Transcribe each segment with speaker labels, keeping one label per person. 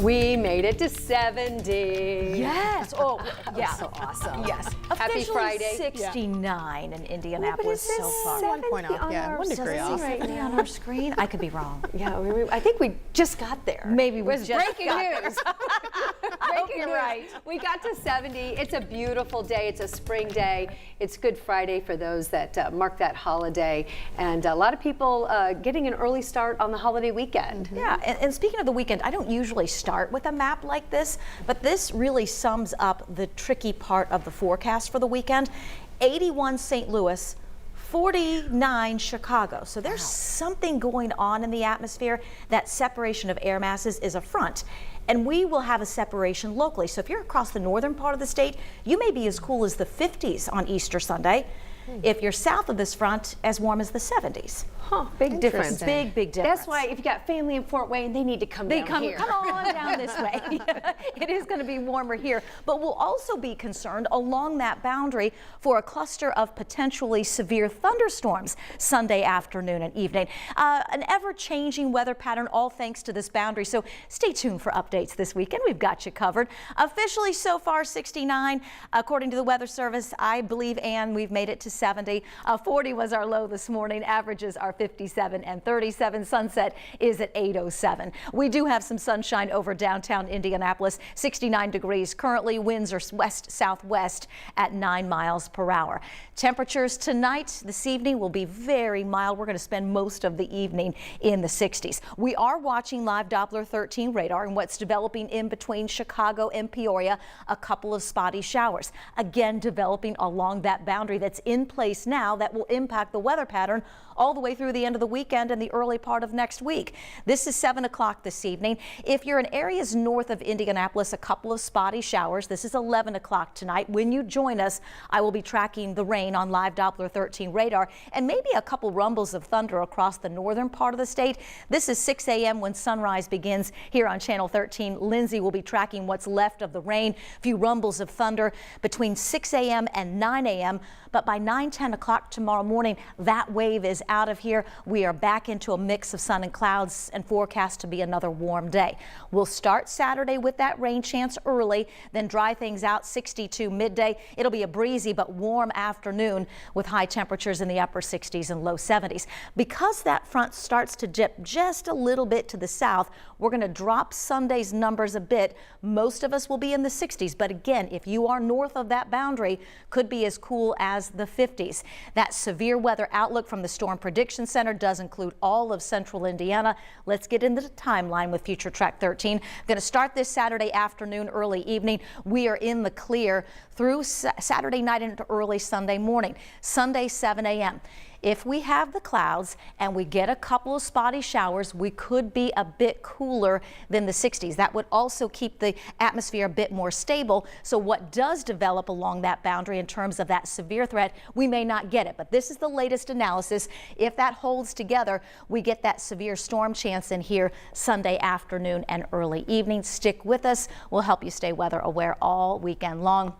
Speaker 1: We made it to 70.
Speaker 2: Yes. Oh, yeah.
Speaker 1: So awesome.
Speaker 2: Yes.
Speaker 1: Happy
Speaker 2: Officially
Speaker 1: Friday.
Speaker 2: 69 in Indianapolis so far.
Speaker 3: 1 point off, yeah, 1 degree off.
Speaker 2: Right now on our screen. I could be wrong.
Speaker 1: Yeah, I think we just got there.
Speaker 2: Maybe we
Speaker 1: it was
Speaker 2: just
Speaker 1: breaking
Speaker 2: got
Speaker 1: news.
Speaker 2: Breaking
Speaker 1: Breaking
Speaker 2: news.
Speaker 1: right. We got to 70. It's a beautiful day. It's a spring day. It's Good Friday for those that mark that holiday, and a lot of people getting an early start on the holiday weekend.
Speaker 2: Yeah, and speaking of the weekend, I don't usually start with a map like this, but this really sums up the tricky part of the forecast for the weekend. 81 St. Louis, 49 Chicago. So there's something going on in the atmosphere. That separation of air masses is a front. And we will have a separation locally. So if you're across the northern part of the state, you may be as cool as the 50s on Easter Sunday. If you're south of this front, as warm as the 70s.
Speaker 1: Huh, big difference.
Speaker 2: Big difference.
Speaker 1: That's why if you got family in Fort Wayne, they need to come down here.
Speaker 2: Come on down this way. It is going to be warmer here, but we'll also be concerned along that boundary for a cluster of potentially severe thunderstorms Sunday afternoon and evening. An ever-changing weather pattern, all thanks to this boundary. So stay tuned for updates this weekend. We've got you covered. Officially so far 69, according to the Weather Service, I believe, and we've made it to 70. 40 was our low this morning. Averages are 57 and 37. Sunset is at 8:07. We do have some sunshine over downtown Indianapolis. 69 degrees currently. Winds are west-southwest at 9 miles per hour. Temperatures tonight, this evening, will be very mild. We're going to spend most of the evening in the 60s. We are watching live Doppler 13 radar and what's developing in between Chicago and Peoria. A couple of spotty showers. Again, developing along that boundary that's in place now that will impact the weather pattern all the way through the end of the weekend and the early part of next week. This is 7 o'clock this evening. If you're in areas north of Indianapolis, a couple of spotty showers. This is 11 o'clock tonight. When you join us, I will be tracking the rain on live Doppler 13 radar and maybe a couple rumbles of thunder across the northern part of the state. This is 6 a.m. when sunrise begins here on Channel 13. Lindsay will be tracking what's left of the rain. A few rumbles of thunder between 6 a.m. and 9 a.m. But by 10 o'clock tomorrow morning, that wave is out of here. We are back into a mix of sun and clouds and forecast to be another warm day. We'll start Saturday with that rain chance early, then dry things out 62 midday. It'll be a breezy but warm afternoon with high temperatures in the upper 60s and low 70s. Because that front starts to dip just a little bit to the south, we're going to drop Sunday's numbers a bit. Most of us will be in the 60s, but again, if you are north of that boundary, could be as cool as the 50s. That severe weather outlook from the Storm Prediction Center does include all of central Indiana. Let's get into the timeline with Future Track 13. Going to start this Saturday afternoon, early evening. We are in the clear through Saturday night into early Sunday morning. Sunday, 7 a.m. If we have the clouds and we get a couple of spotty showers, we could be a bit cooler than the 60s. That would also keep the atmosphere a bit more stable. So what does develop along that boundary in terms of that severe threat, we may not get it. But this is the latest analysis. If that holds together, we get that severe storm chance in here Sunday afternoon and early evening. Stick with us. We'll help you stay weather aware all weekend long.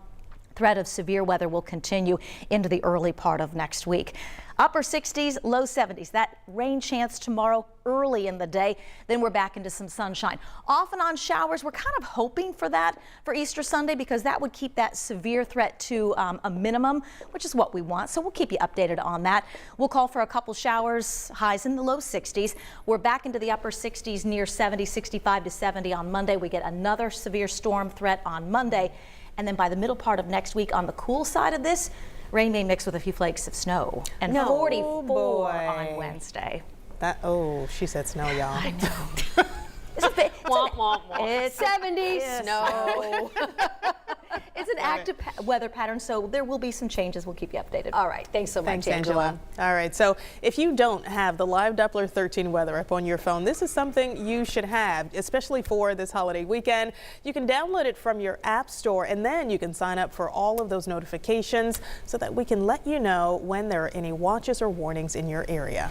Speaker 2: Threat of severe weather will continue into the early part of next week. Upper 60s, low 70s. That rain chance tomorrow early in the day. Then we're back into some sunshine. Off and on showers. We're kind of hoping for that for Easter Sunday because that would keep that severe threat to a minimum, which is what we want. So we'll keep you updated on that. We'll call for a couple showers, highs in the low 60s. We're back into the upper 60s near 70, 65 to 70 on Monday. We get another severe storm threat on Monday. And then by the middle part of next week on the cool side of this, rain may mix with a few flakes of snow. And 44 on Wednesday.
Speaker 3: She said snow, y'all.
Speaker 2: I know. It's
Speaker 1: 70 snow.
Speaker 2: It's an active weather pattern, so there will be some changes. We'll keep you updated.
Speaker 1: All right. Thanks so much,
Speaker 3: Thanks, Angela. All right. So if you don't have the live Doppler 13 weather up on your phone, this is something you should have, especially for this holiday weekend. You can download it from your app store, and then you can sign up for all of those notifications so that we can let you know when there are any watches or warnings in your area.